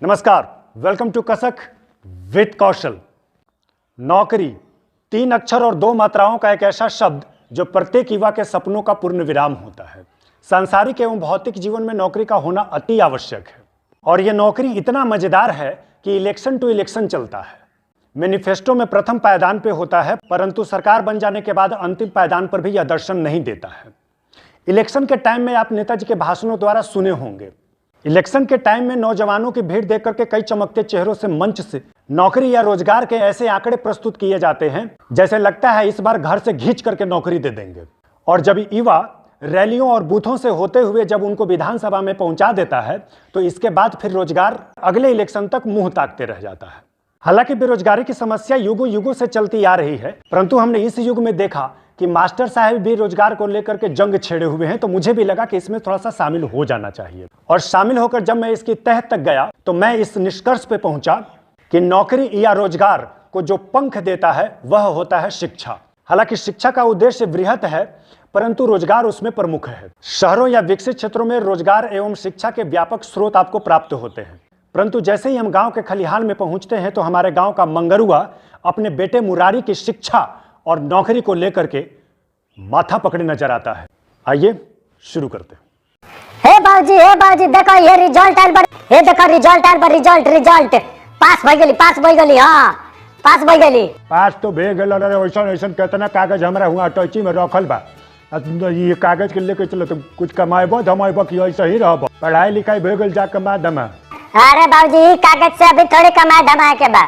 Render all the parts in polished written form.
नमस्कार, welcome to कसक with कौशल। नौकरी 3 अक्षर और 2 मात्राओं का एक ऐसा शब्द जो प्रत्येक युवा के सपनों का पूर्ण विराम होता है। सांसारिक एवं भौतिक जीवन में नौकरी का होना अति आवश्यक है और यह नौकरी इतना मजेदार है कि इलेक्शन टू इलेक्शन चलता है। मैनिफेस्टो में प्रथम पायदान पे होता है, परंतु सरकार बन जाने के बाद अंतिम पायदान पर भी यह दर्शन नहीं देता है। इलेक्शन के टाइम में आप नेताजी के भाषणों द्वारा सुने होंगे। इलेक्शन के टाइम में नौजवानों की भीड़ देख करके कई चमकते चेहरों से मंच से नौकरी या रोजगार के ऐसे आंकड़े प्रस्तुत किए जाते हैं जैसे लगता है इस बार घर से खींच करके नौकरी दे देंगे। और जब युवा रैलियों और बूथों से होते हुए जब उनको विधानसभा में पहुंचा देता है तो इसके बाद फिर रोजगार अगले इलेक्शन तक मुंह ताकते रह जाता है। हालांकि बेरोजगारी की समस्या युगों युगों से चलती आ रही है, परंतु हमने इस युग में देखा कि मास्टर साहब भी रोजगार को लेकर के जंग छेड़े हुए हैं, तो मुझे भी लगा कि इसमें थोड़ा सा शामिल हो जाना चाहिए। और शामिल होकर जब मैं इसकी तह तक गया तो मैं इस निष्कर्ष पे पहुंचा कि नौकरी या रोजगार को जो पंख देता है वह होता है शिक्षा। हालांकि शिक्षा का उद्देश्य बृहत है, परंतु रोजगार उसमें प्रमुख है। शहरों या विकसित क्षेत्रों में रोजगार एवं शिक्षा के व्यापक स्रोत आपको प्राप्त होते हैं, परंतु जैसे ही हम गांव के खलिहान में पहुंचते हैं तो हमारे गांव का मंगरुआ अपने बेटे मुरारी की शिक्षा और नौकरी को लेकर के माथा पकड़े नजर आता है। आइए शुरू करते हैं। हे बाबूजी देखो ये रिजल्ट आइल बा। हे देखो रिजल्ट आइल बा। रिजल्ट पास भई गेली। हां पास भई गेली। पास तो भे गेल रे। वैसन कितना कागज हमरा हुआ टची में रखल बा। ये कागज के लेके चलो तो कुछ कमाएबो धमाएबो कि ऐसे ही रहबो। पढ़ाई लिखाई भे गेल जा कमा दमा। अरे बाबूजी कागज से अभी थोड़ी कमाए धमाए के बा।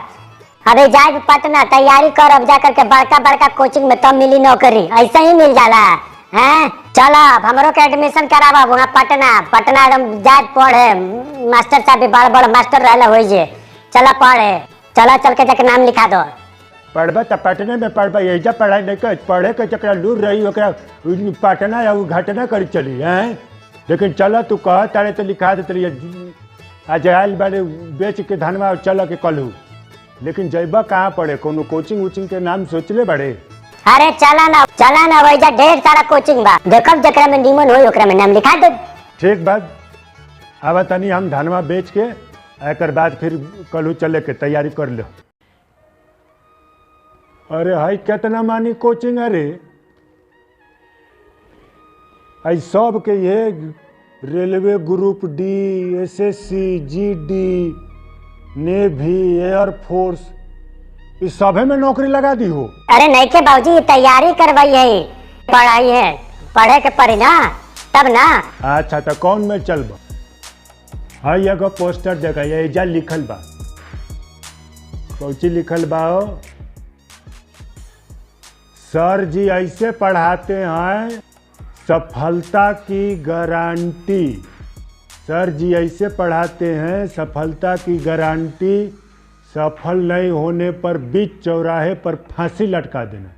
अभी जाए पटना तैयारी कर, अब जा करके बड़का कोचिंग में तब मिली नौकरी। ऐसा ही मिल जाला हैं। चलो अब हमरो के एडमिशन करावा वहाँ पटना एकदम जाए पढ़े। मास्टर साहब भी बड़ मास्टर रहला होई जे। चला पढ़े, चला चल के जाके नाम लिखा दो। पढ़बा तो पटने में पढ़बा, यही पढ़ाई नहीं कर पढ़े के चकरा लूर रही ओकरा पटना या घटना करी चली हैं। लेकिन चलो तू कह तारे तो लिखा देते आज आयल बारे बेच के धनवा चल के कलू। लेकिन जैबा कहाँ पड़े? कोनो कोचिंग वोचिंग के नाम सोचले बड़े? अरे चला ना वैजा ढेर सारा कोचिंग बा। देखब जकरा में निमन होई ओकरा में नाम लिखा दे। ठीक बात। अब तनी हम धनवा बेच के एकर बाद फिर कलू चले के तैयारी कर लो। अरे हाई कितना मानी कोचिंग? अरे आई सब के ये railway group D, SSC, GD, navy, air force, इस सभे में नौकरी लगा दी हो। अरे नहीं के बाबूजी तैयारी करवाई है, पढ़ाई है, पढ़े के पड़ी ना तब ना। अच्छा तो कौन में चलबा? हाँ एगो पोस्टर देखा एजा लिखल बा। कौची लिखल बा? सर जी ऐसे पढ़ाते हैं सफलता की गारंटी। सर जी ऐसे पढ़ाते हैं सफलता की गारंटी। सफल नहीं होने पर बीच चौराहे पर फांसी लटका देना।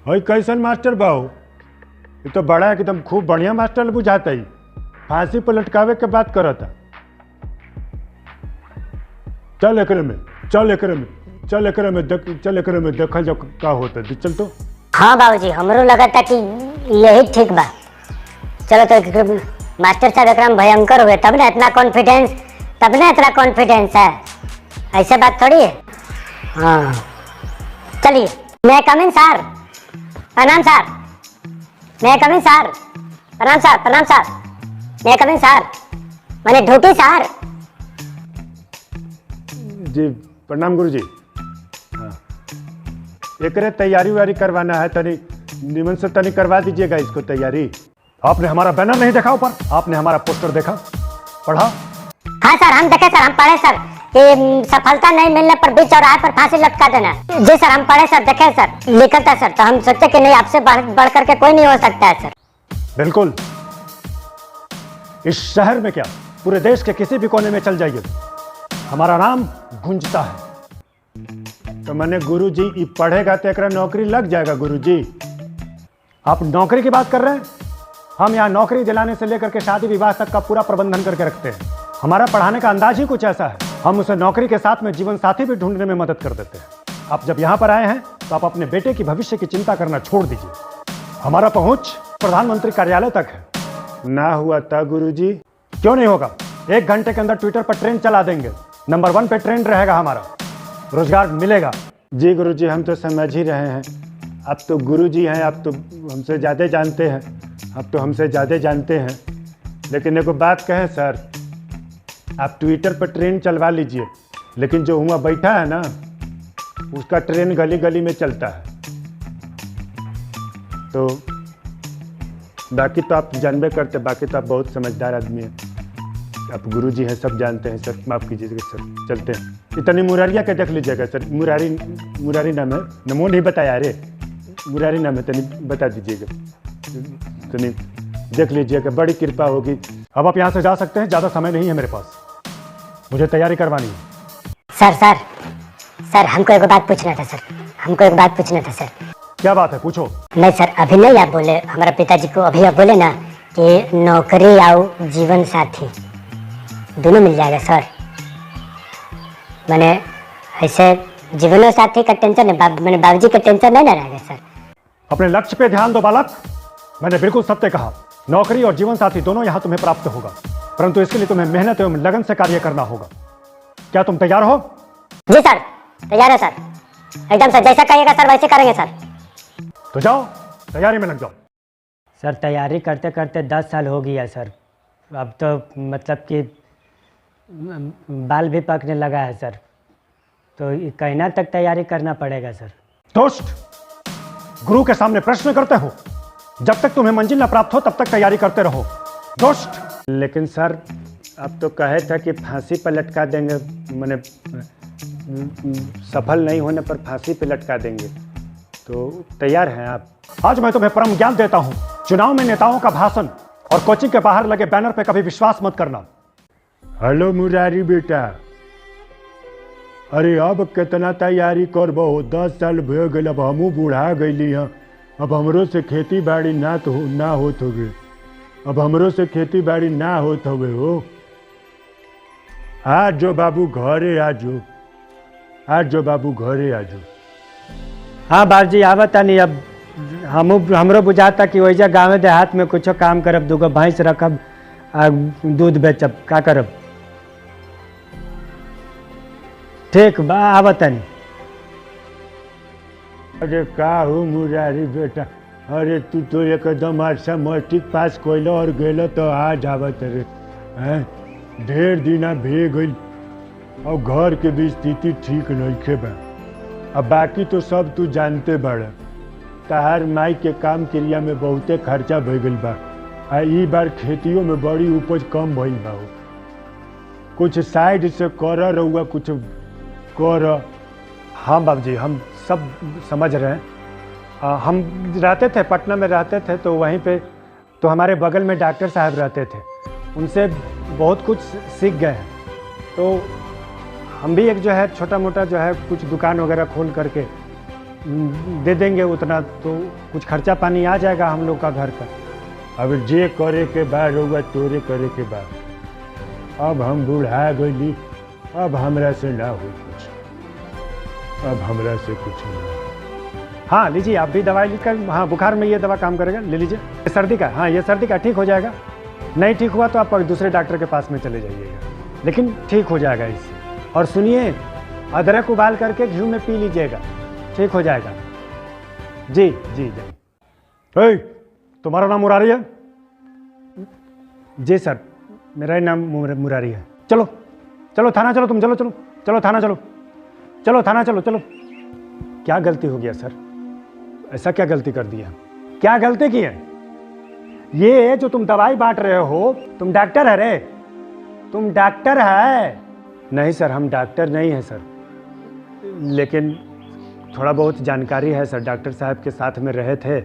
भाई कैसन मास्टर बाबू? ये तो बड़ा एकदम खूब बढ़िया मास्टर बुझाता ही। फांसी पर लटकावे के बात करता। चल एकरे में देखल जाओ का होता है। चल तो। हाँ बाबूजी हमरो लगता कि यही ठीक बा। चलो तो मास्टर साहब एकदम भयंकर हुए तब ना इतना कॉन्फिडेंस है। ऐसे बात थोड़ी है। हाँ चलिए। मैं कमिंग सर। प्रणाम सर। मैं कमिंग सर। प्रणाम सर। मैं कमिंग सर। मैंने ड्यूटी सर। जी प्रणाम गुरुजी। हाँ एकरे तैयारी वारी करवाना है, तनी निमन से तनी करवा दीजिएगा इसको तैयारी। आपने हमारा बैनर नहीं देखा ऊपर? आपने हमारा पोस्टर देखा, पढ़ा? हाँ सर हम देखे सर, हम पढ़े सर कि सफलता नहीं मिलने पर बीच चौराहे पर फांसी लटका देना। जी सर हम पढ़े सर, देखे सर, लिखा था सर, तो हम सोचे कि नहीं आपसे बढ़ करके कोई नहीं हो सकता है सर। बिल्कुल। इस शहर में क्या पूरे देश के किसी भी कोने में चल जाइए हमारा नाम गूंजता है। तो मैंने गुरुजी ये पढ़ेगा तो एकरा नौकरी लग जाएगा। गुरुजी आप नौकरी की बात कर रहे हैं? हम यहाँ नौकरी दिलाने से लेकर के शादी विवाह तक का पूरा प्रबंधन करके रखते हैं। हमारा पढ़ाने का अंदाज ही कुछ ऐसा है। हम उसे नौकरी के साथ में जीवन साथी भी ढूंढने में मदद कर देते हैं। आप जब यहाँ पर आए हैं तो आप अपने बेटे की भविष्य की चिंता करना छोड़ दीजिए। हमारा पहुंच प्रधानमंत्री कार्यालय तक है। ना हुआ था गुरुजी? क्यों नहीं होगा? 1 घंटे के अंदर ट्विटर पर ट्रेंड चला देंगे, नंबर 1 पे ट्रेंड रहेगा हमारा, रोजगार मिलेगा। जी गुरुजी, हम तो समझ ही रहे हैं। आप तो गुरुजी हैं, आप तो हमसे ज़्यादा जानते हैं, आप तो हमसे ज़्यादा जानते हैं। लेकिन एक बात कहें सर, आप ट्विटर पर ट्रेंड चलवा लीजिए, लेकिन जो हुआ बैठा है ना, उसका ट्रेन गली गली में चलता है। तो बाकी तो आप जानबे करते, बाकी तो आप बहुत समझदार आदमी हैं, आप गुरुजी हैं, सब जानते हैं सर। माफ़ कीजिएगा सर, चलते हैं। इतनी मुरारिया के देख लीजिएगा सर, मुरारी नाम है, नमो नहीं बताया रे, मुरारी नाम है, तनी बता दीजिएगा, तनी देख लीजिएगा, बड़ी कृपा होगी। अब आप यहाँ से जा सकते हैं, ज़्यादा समय नहीं है मेरे पास, मुझे तैयारी करवानी है। सर हमको एक बात पूछना था सर, हमको एक बात पूछना था सर। क्या बात है, पूछो। नहीं सर, अभी नहीं आप बोले, हमारे पिताजी को अभी आप बोले ना कि नौकरी और जीवन साथी दोनों मिल जाएगा सर। मैंने ऐसे जीवन साथी का टेंशन है, मैंने बाबूजी का टेंशन नहीं ना रहेगा सर। अपने लक्ष्य पे ध्यान दो बालक, मैंने बिल्कुल सत्य कहा। नौकरी और जीवन साथी दोनों यहाँ तुम्हें प्राप्त होगा, परंतु इसके लिए तुम्हें मेहनत एवं लगन से कार्य करना होगा। क्या तुम तैयार हो? जी सर, तैयार है सर, एकदम सर, जैसा कहिएगा सर वैसे करेंगे सर। तो जाओ, तैयारी में लग जाओ। सर तैयारी करते करते 10 साल हो गया सर, अब तो मतलब कि बाल भी पकने लगा है सर, तो कहना तक तैयारी करना पड़ेगा सर। दोस्त, गुरु के सामने प्रश्न करते हो, जब तक तुम्हें मंजिल न प्राप्त हो तब तक तैयारी करते रहो दोस्त। लेकिन सर, अब तो कहे था कि फांसी पर लटका देंगे, मैंने सफल नहीं होने पर फांसी पर लटका देंगे, तो तैयार हैं आप? आज मैं तुम्हें परम ज्ञान देता हूं, चुनाव में नेताओं का भाषण और कोचिंग के बाहर लगे बैनर पे कभी विश्वास मत करना। हेलो मुरारी बेटा, अरे अब कितना तैयारी करबो, 10 साल भे गए, अब हमू बूढ़ा गईली हैं, अब हमरो से खेती बाड़ी ना होत होगे, अब हमरो से खेती बाड़ी ना होत होगे हो। आज जो बाबू घरे आजो, आज जो बाबू घरे आजो। हाँ बाबूजी आवत नहीं, अब हमरो बुझाता कि वैसा गाँव देहात में कुछ काम करब, 2 भैंस रखब आ दूध बेचब, का करब। ठीक बा, आवत नहीं। अरे का हो मुरारी बेटा, अरे तू तो एकदम अच्छा मैट्रिक पास कैल और गेल तो आज आवत रे हैं, ढेर दिना भे गई और घर के भी स्थिति ठीक नहीं बा। अब बाकी तो सब तू जानते बड़ा, तहार माई के काम क्रिया में बहुते खर्चा भई गई बा, आ ई बार खेतियों में बड़ी उपज कम भई बा, कुछ साइड से कर रहुआ, कुछ कर। हाँ बाबूजी, हम सब समझ रहे हैं। हम रहते थे पटना में रहते थे, तो वहीं पे तो हमारे बगल में डॉक्टर साहब रहते थे, उनसे बहुत कुछ सीख गए हैं। तो हम भी एक जो है छोटा मोटा जो है कुछ दुकान वगैरह खोल करके दे देंगे उतना, तो कुछ खर्चा पानी आ जाएगा हम लोग का घर का। अब जे करे के बाद रहुआ तोरे करे के बाद, अब हम बूढ़ा गईली, अब हमरा से ना हो कुछ, अब हमरा से कुछ ना। हाँ लीजिए, आप भी दवाई लेकर, हाँ बुखार में ये दवा काम करेगा, ले लीजिए। सर्दी का, हाँ ये सर्दी का ठीक हो जाएगा, नहीं ठीक हुआ तो आप दूसरे डॉक्टर के पास में चले जाइएगा, लेकिन ठीक हो जाएगा इससे। और सुनिए, अदरक उबाल करके घी में पी लीजिएगा, ठीक हो जाएगा। जी जी जी। तुम्हारा नाम मुरारी है? जी सर, मेरा ही नाम मुरारी है। चलो चलो थाना चलो, तुम चलो चलो चलो थाना चलो, चलो थाना चलो चलो। क्या गलती हो गया सर, ऐसा क्या गलती कर दिया? क्या गलती की है? ये जो तुम दवाई बांट रहे हो, तुम डॉक्टर है रे, तुम डॉक्टर है? नहीं सर, हम डॉक्टर नहीं हैं सर, लेकिन थोड़ा बहुत जानकारी है सर, डॉक्टर साहब के साथ में रहे थे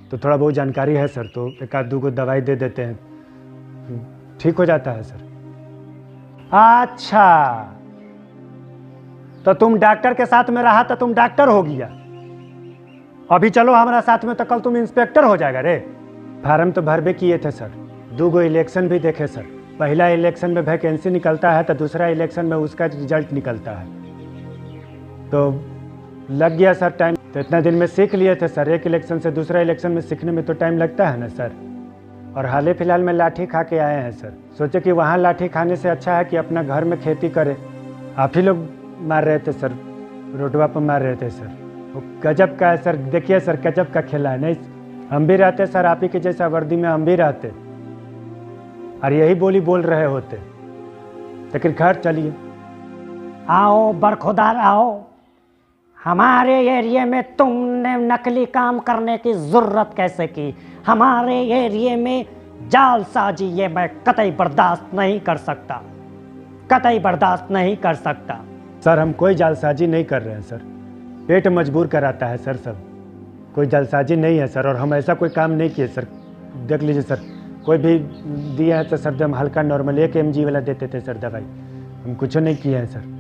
तो थोड़ा बहुत जानकारी है सर, तो 1-2 को दवाई दे देते हैं, ठीक हो जाता है सर। अच्छा, तो तुम डॉक्टर के साथ में रहा तो तुम डॉक्टर हो गया, अभी चलो हमारा साथ में तो कल तुम इंस्पेक्टर हो जाएगा रे। फार्म तो भरबे किए थे सर, 2 इलेक्शन भी देखे सर, पहला इलेक्शन में वैकेंसी निकलता है तो दूसरा इलेक्शन में उसका रिजल्ट निकलता है, तो लग गया सर टाइम, तो इतना दिन में सीख लिए थे सर, एक इलेक्शन से दूसरा इलेक्शन में सीखने में तो टाइम लगता है ना सर। और हाल ही फिलहाल में लाठी खा के आए हैं सर। सोचे कि वहाँ लाठी खाने से अच्छा है कि अपना घर में खेती करे। आप ही लोग मार रहे थे सर, रोडवा पर मार रहे थे सर। वो गजब का है सर, देखिए सर गजब का खेला है। नहीं हम भी रहते सर, आप ही के जैसा वर्दी में हम भी रहते और यही बोली बोल रहे होते। लेकिन खैर चलिए। आओ बरखुदार आओ, हमारे एरिया में तुमने नकली काम करने की जरूरत कैसे की? हमारे एरिया में जालसाजी ये मैं कतई बर्दाश्त नहीं कर सकता, कतई बर्दाश्त नहीं कर सकता। सर हम कोई जालसाजी नहीं कर रहे हैं सर, पेट मजबूर कराता है सर सब, कोई जालसाजी नहीं है सर। और हम ऐसा कोई काम नहीं किए सर। देख लीजिए सर, कोई भी दिया है तो सर हम हल्का नॉर्मल 1 mg वाला देते थे सर दवाई, हम कुछ नहीं किए हैं सर।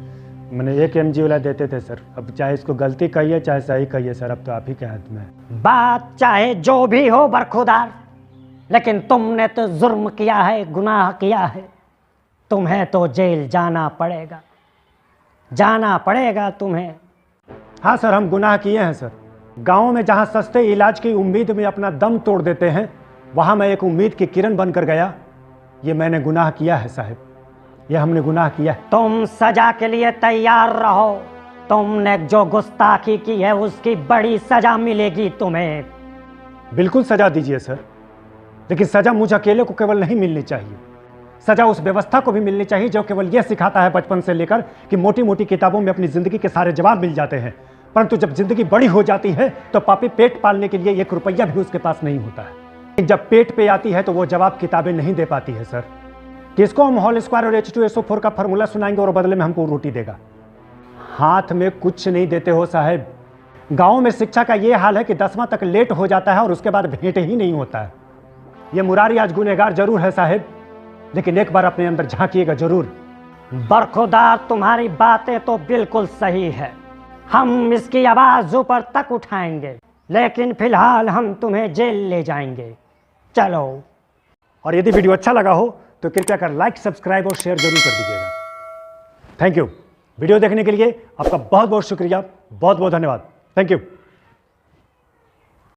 मैंने 1 mg वाला देते थे सर। अब चाहे इसको गलती कहिए चाहे सही कहिए सर, अब तो आप ही के हाथ में है। बात चाहे जो भी हो बरखुदार, लेकिन तुमने तो जुर्म किया है, गुनाह किया है, तुम्हें तो जेल जाना पड़ेगा, जाना पड़ेगा तुम्हें। हाँ सर हम गुनाह किए हैं सर। गाँव में जहाँ सस्ते इलाज की उम्मीद में अपना दम तोड़ देते हैं, वहाँ मैं एक उम्मीद की किरण बनकर गया। ये मैंने गुनाह किया है साहब, ये हमने गुनाह किया है। तुम सजा के लिए तैयार रहो, तुमने जो गुस्ताखी की है उसकी बड़ी सजा मिलेगी तुम्हें। बिल्कुल सजा दीजिए सर, लेकिन सजा मुझ अकेले को केवल नहीं मिलनी चाहिए, सजा उस व्यवस्था को भी मिलनी चाहिए जो केवल यह सिखाता है बचपन से लेकर कि मोटी मोटी किताबों में अपनी जिंदगी के सारे जवाब मिल जाते हैं, परंतु जब जिंदगी बड़ी हो जाती है तो पापी पेट पालने के लिए 1 रुपया भी उसके पास नहीं होता है। जब पेट पे आती है तो वो जवाब किताबें नहीं दे पाती है सर। किसको हम होल स्क्वायर और H2SO4 का फॉर्मूला सुनाएंगे और बदले में हमको रोटी देगा? हाथ में कुछ नहीं देते हो साहब। गांव में शिक्षा का ये हाल है कि 10वां तक लेट हो जाता है और उसके बाद भेंट ही नहीं होता है। ये मुरारी आज गुनहगार जरूर है साहब, लेकिन एक बार अपने अंदर झांकिएगा जरूर। बरखुदार तुम्हारी बातें तो बिल्कुल सही है, हम इसकी आवाज ऊपर तक उठाएंगे, लेकिन फिलहाल हम तुम्हें जेल ले जाएंगे। चलो। और यदि वीडियो अच्छा लगा हो तो कृपया कर लाइक, सब्सक्राइब और शेयर जरूर कर दीजिएगा। Thank you. वीडियो देखने के लिए आपका बहुत बहुत शुक्रिया, बहुत बहुत धन्यवाद। Thank you.